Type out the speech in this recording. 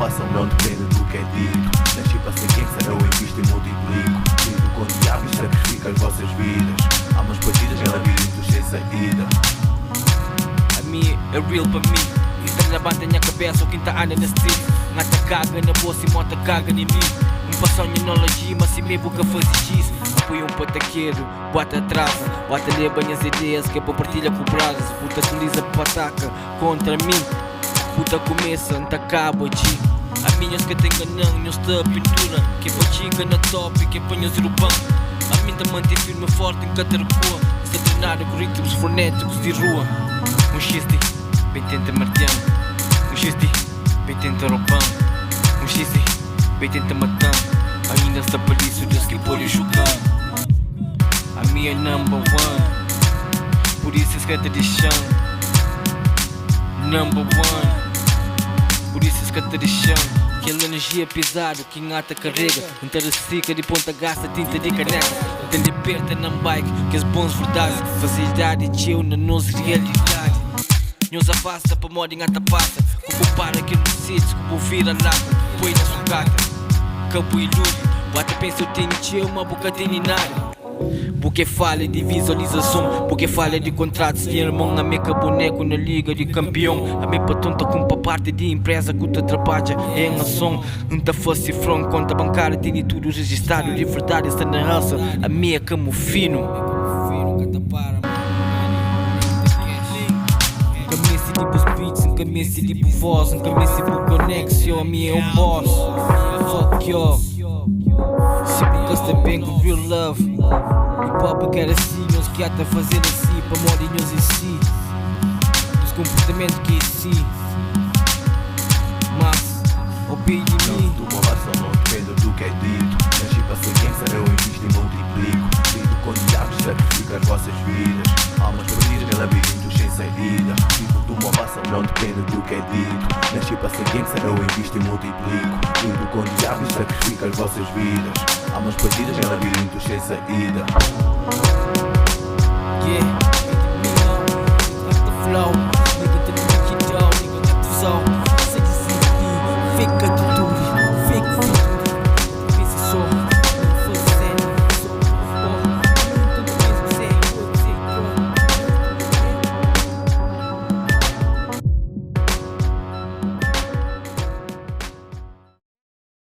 façam não depende do que é dito. Nasci para ser gangster, eu invisto e multiplico. Lido com diabos, sacrifico as vossas vidas. Há umas partidas em labirintos sem saída. A minha é real para mim. Quem tá levanta minha cabeça, ou quem tá anda na street. Ngata caga na bolsa e mota caga em mim. Passão não logia, mas se me boca faz X. Apoio pataqueiro, bota atrasa. Bota ali banhas ideias que é para partilha com brasas. Puta utiliza pataca contra mim. Puta começa, não acaba de. A minhas que tem ganhão, não está pintura. Que é para chica na top, que é para nós urbano. A mim tá mantém firme e forte em Catarcoa. Está a treinar currículos frenéticos de rua. Um XD, bem tenta marteando. Um XD, bem tenta roubando. Um XD, bem tenta matando. Ainda está por isso, Deus que pode julgar. A minha number one, por isso esquenta de chão. Number one, por isso esquenta de chão. Aquela energia pesada que engata carrega. Interessica de ponta gasta tinta de caneca. Tem liberta na bike, que as bons verdades. Facilidade de eu na nossa realidade. Nos afasta para moda engata passa. Como para que no sítio, como vira lata. Põe na sucata. Campo e luz, bate pensa eu tenho tio, uma boca tem nada. Porque fala de visualização, porque fala de contratos. Tinha irmão na meca boneco na liga de campeão. A minha patonta com uma parte de empresa que tu trabalha em ação. Não te fosse front, conta bancária, tem tudo registrado. De verdade está na raça, a minha camo fino. Camisa tipo beats, camisa tipo voz, camisa tipo conexão, a minha é um boss. Fuck you. Sempre gosta bem com real love. Hip hop quer assim, nós que até fazer assim, para morinhos em si. Os comportamentos que em si. Mas, opine de mim. Não, tua raça não depende do que é dito. Nasci para ser gangster, eu invisto e multiplico. Lido com diabos, sacrifico as vossas vidas. Almas perdidas em labirintos sem saída. Tua raça não depende do que é dito. Nasci para ser gangster, eu invisto e multiplico. Lido com diabos, sacrifico as vossas vidas. Almas perdidas em labirintos sem saída. Yeah, got the flow. Nigga, the nigga, nigga, got the soul. Fica